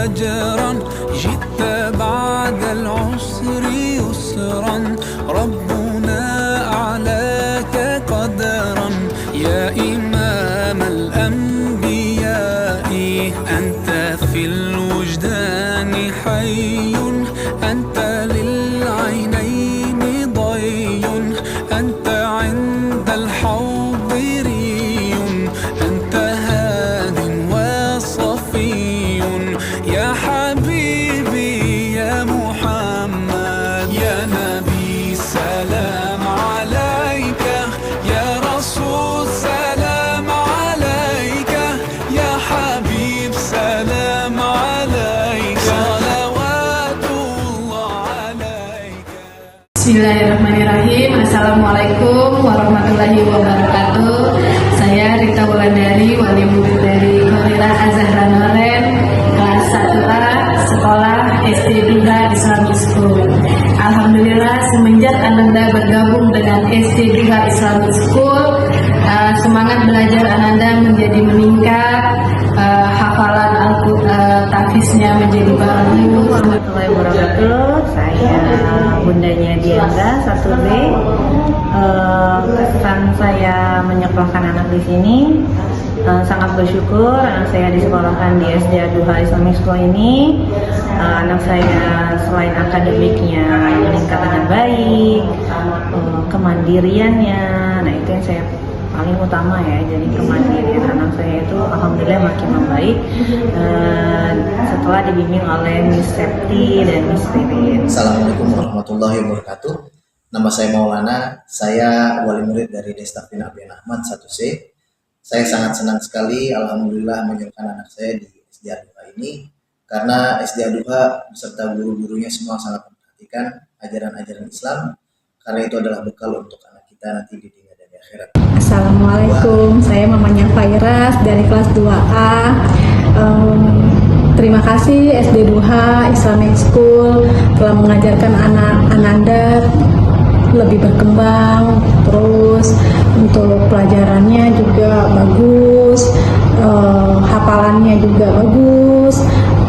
أجرا جئت بعد العسر يسرا ربنا أعلاك قدرا يا إمام الأنبياء أنت في الوجدان حي أنت للعينين ضي أنت عند الحوض ري أنت هاد وصفي يا حبيبي يا محمد يا نبي سلام عليك يا رسول سلام عليك يا حبيب سلام عليك صلوات الله عليك. Bismillahirrahmanirrahim. Assalamualaikum warahmatullahi wabarakatuh. Saya Rita Wulandari, wali murid dari Khairat Az-Zahra Noren, kelas 1A, sekolah SD Duha Islamic School. Alhamdulillah, semenjak Ananda bergabung dengan SD Duha Islamic School, semangat belajar Ananda menjadi meningkat, hafalan tahfiznya menjadi bagus. Warahmatullahi wabarakatuh. Saya bundanya Diandra 1B. Kesan saya menyekolahkan anak di sini, sangat bersyukur anak saya disekolahkan di SD Duha Islamic School ini. Anak saya selain akademiknya meningkat dengan baik, kemandiriannya, nah itu yang saya paling utama ya. Jadi kemandirian anak saya itu alhamdulillah makin membaik setelah dibimbing oleh Miss Septi dan Miss Ririn. Assalamualaikum warahmatullahi wabarakatuh. Nama saya Maulana, saya wali murid dari Destafin Abian Ahmad 1C. Saya sangat senang sekali alhamdulillah menyerahkan anak saya di SD Duha ini, karena SD Duha beserta guru-gurunya semua sangat memperhatikan ajaran-ajaran Islam, karena itu adalah bekal untuk anak kita nanti di dunia dan di akhirat. Assalamualaikum, saya mamanya Fairas dari kelas 2A. Terima kasih SD Duha Islamic School telah mengajarkan anak Ananda lebih berkembang, terus untuk pelajarannya juga bagus, hafalannya juga bagus,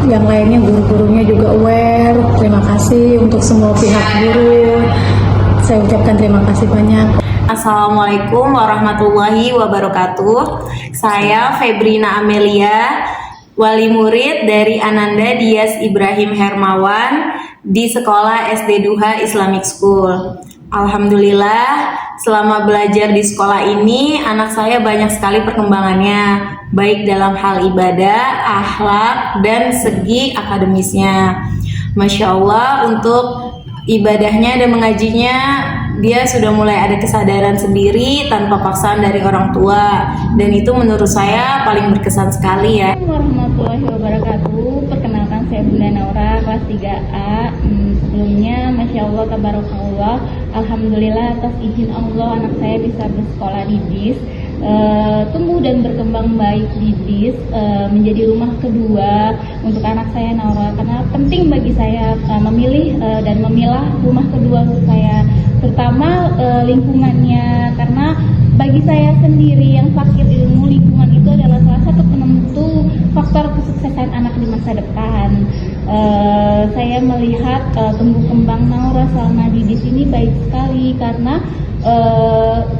yang lainnya guru-gurunya juga aware. Terima kasih untuk semua pihak guru, saya ucapkan terima kasih banyak. Assalamualaikum warahmatullahi wabarakatuh. Saya Febrina Amelia, wali murid dari Ananda Dias Ibrahim Hermawan di sekolah SD Duha Islamic School. Alhamdulillah, selama belajar di sekolah ini, anak saya banyak sekali perkembangannya, baik dalam hal ibadah, akhlak, dan segi akademisnya. Masya Allah, untuk ibadahnya dan mengajinya, dia sudah mulai ada kesadaran sendiri tanpa paksaan dari orang tua, dan itu menurut saya paling berkesan sekali ya. Warahmatullahi wabarakatuh. Perkenalkan, saya Bunda Naura, kelas 3A. Sebelumnya, Masya Allah, Tabarakallah, Alhamdulillah atas izin Allah anak saya bisa bersekolah di DIS, tumbuh dan berkembang baik di DIS, menjadi rumah kedua untuk anak saya Naura, karena penting bagi saya memilih dan memilah rumah kedua untuk saya, terutama lingkungannya, karena bagi saya sendiri yang fakir ilmu, lingkungan itu adalah salah satu penentu faktor kesuksesan anak di masa depan. Saya melihat tumbuh kembang Naura selama di sini baik sekali, karena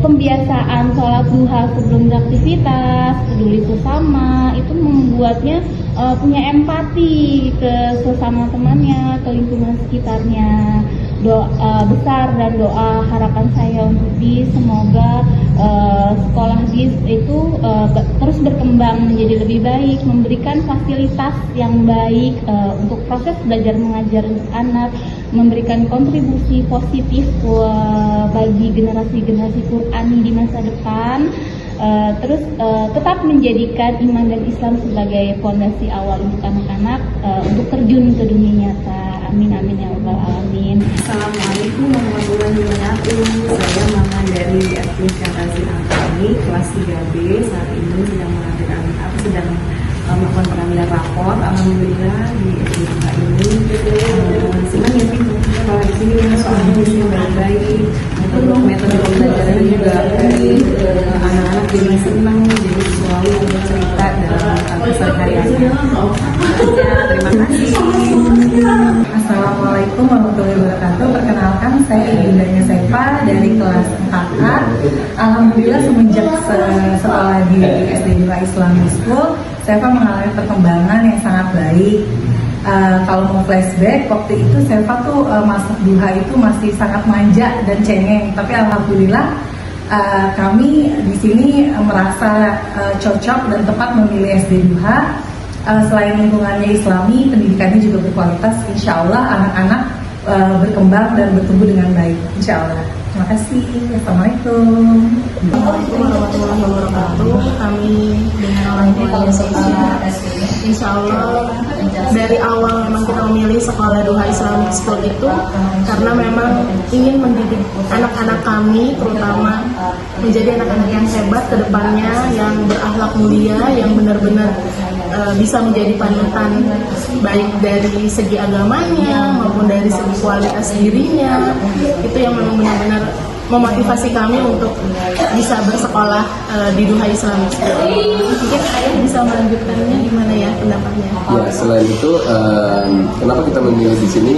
pembiasaan sholat duha sebelum beraktivitas, peduli sesama, itu membuatnya punya empati ke sesama temannya, ke lingkungan sekitarnya. Doa besar dan doa harapan saya untuk DIS, semoga sekolah DIS itu terus berkembang menjadi lebih baik, memberikan fasilitas yang baik untuk proses belajar mengajar untuk anak, memberikan kontribusi positif bagi generasi-generasi Qur'ani di masa depan, terus tetap menjadikan iman dan Islam sebagai fondasi awal untuk anak-anak untuk terjun ke dunia nyata. Amin amin ya rabbal alamin. Assalamualaikum warahmatullahi wabarakatuh. Saya Mama dari Administrasi Angkari kelas 3B. Saat ini sedang melakukan pengambilan rapor. Alhamdulillah di SDK ini senang ya sih kalau di sini soalnya di sini baik-baik, untuk metode pembelajaran juga baik, anak-anak jadi senang, jadi selalu cerita dalam kesehariannya. Terima kasih. Assalamualaikum warahmatullahi wabarakatuh. Perkenalkan, saya ibundanya Sefa dari kelas 4A. Alhamdulillah semenjak sekolah di SD Islamic School, Sefa mengalami perkembangan yang sangat baik. Kalau mau flashback, waktu itu Sefa tuh masuk duha itu masih sangat manja dan cengeng. Tapi alhamdulillah kami di sini merasa cocok dan tepat memilih SD duha. Selain lingkungannya Islami, pendidikannya juga berkualitas. Insya Allah anak-anak berkembang dan bertumbuh dengan baik. Insya Allah. Terima kasih. Assalamualaikum. Assalamualaikum warahmatullahi wabarakatuh. Kami dengan orang tua Insya Allah dari awal memang kita memilih sekolah Duha Islamic School itu karena memang ingin mendidik anak-anak kami, terutama menjadi anak-anak yang hebat ke depannya, yang berakhlak mulia, yang benar-benar bisa menjadi panutan baik dari segi agamanya maupun dari segi kualitas dirinya. Itu yang memang benar-benar memotivasi kami untuk bisa bersekolah di Duha Islamic School. Mungkin ayah bisa melanjutkannya gimana ya pendapatnya? Ya, selain itu kenapa kita memilih di sini?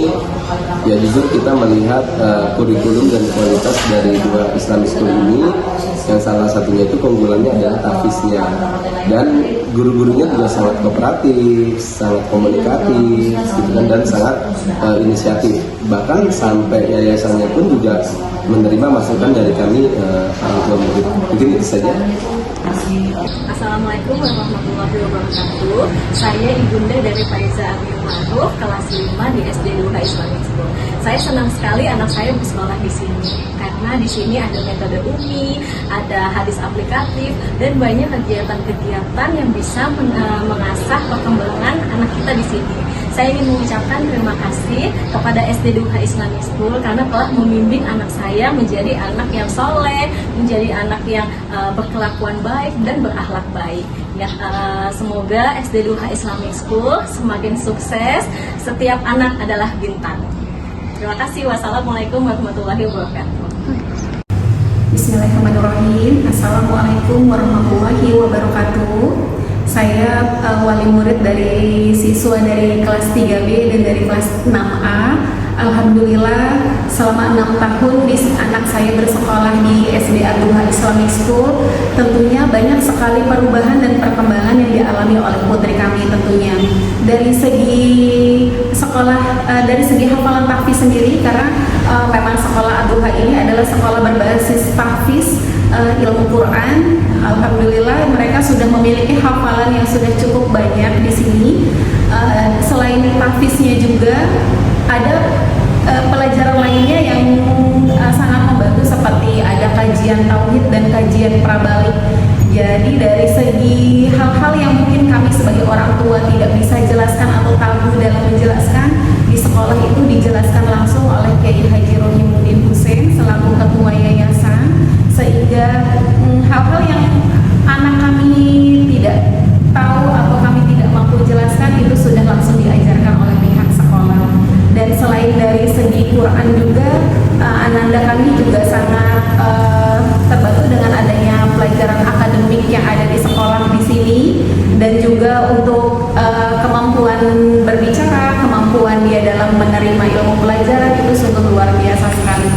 Ya jujur kita melihat kurikulum dan kualitas dari Duha Islamic School ini, yang salah satunya itu keunggulannya adalah tahfiznya, dan guru-gurunya juga sangat kooperatif, sangat komunikatif, gitu kan, dan sangat inisiatif. Bahkan sampai yayasannya pun juga menerima masukan dari kami orang tua murid. Mungkin itu saja. Assalamualaikum warahmatullahi wabarakatuh. Saya ibunda dari Faiza Abiy Ma'ruf, kelas 5 di SD Duha Islamic School. Saya senang sekali anak saya bersekolah di sini karena di sini ada metode UMI, ada hadis aplikatif, dan banyak kegiatan-kegiatan yang bisa mengasah perkembangan anak kita di sini. Saya ingin mengucapkan terima kasih kepada SD Duha Islamic School karena telah membimbing anak saya menjadi anak yang soleh, menjadi anak yang berkelakuan baik dan berakhlak baik. Ya, semoga SD Duha Islamic School semakin sukses. Setiap anak adalah bintang. Terima kasih. Wassalamualaikum warahmatullahi wabarakatuh. Bismillahirrahmanirrahim. Assalamualaikum warahmatullahi wabarakatuh. Saya wali murid dari siswa dari kelas 3B dan dari kelas 6A. Alhamdulillah selama 6 tahun anak saya bersekolah di SD Duha Islamic School, tentunya banyak sekali perubahan dan perkembangan yang dialami oleh putri kami tentunya. Dari segi sekolah, dari segi hafalan tahfiz sendiri, karena memang sekolah Duha ini adalah sekolah berbasis tahfiz ilmu Quran. Alhamdulillah mereka sudah memiliki hafalan yang sudah cukup banyak di sini. Selain tahfiznya juga ada pelajaran lainnya yang sangat membantu, seperti ada kajian tauhid dan kajian prabalik. Jadi dari segi hal-hal yang mungkin kami sebagai orang tua tidak bisa jelaskan atau tabu dalam menjelaskan, di sekolah itu dijelaskan langsung oleh Kiai Haji Rohimuddin Hussein selaku ketua yayasan, sehingga hal-hal yang anak kami tidak tahu atau kami tidak mampu jelaskan itu sudah langsung diajarkan oleh pihak sekolah. Dan selain dari segi Quran juga, ananda kami juga sangat terbantu dengan adanya pelajaran akademik yang ada di sekolah di sini, dan juga untuk kemampuan berbicara, kemampuan dia dalam menerima ilmu pelajaran itu sungguh luar biasa sekali.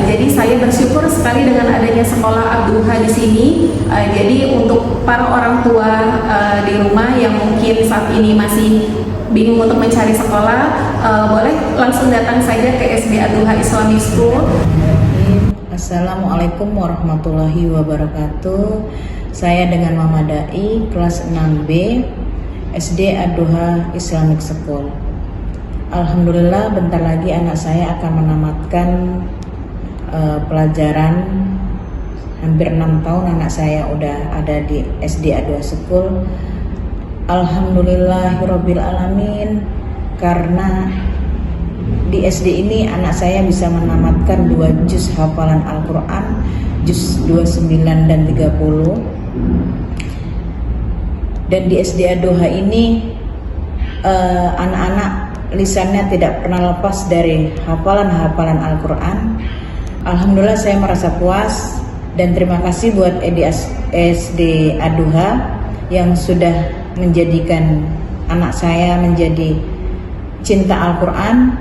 Jadi saya bersyukur sekali dengan adanya sekolah Duha di sini. Jadi untuk para orang tua di rumah yang mungkin saat ini masih bingung untuk mencari sekolah, boleh langsung datang saja ke SD Duha Islamic School. Assalamualaikum warahmatullahi wabarakatuh. Saya dengan Mama Dai, kelas 6B, SD Duha Islamic School. Alhamdulillah bentar lagi anak saya akan menamatkan pelajaran. Hampir 6 tahun anak saya udah ada di SD Duha School. Alhamdulillahirabbil alamin, karena di SD ini anak saya bisa menamatkan 2 juz hafalan Al-Quran, juz 29 dan 30. Dan di SD Ad-Duha ini anak-anak lisannya tidak pernah lepas dari hafalan-hafalan Al-Quran. Alhamdulillah saya merasa puas dan terima kasih buat SD Ad-Duha yang sudah menjadikan anak saya menjadi cinta Al-Quran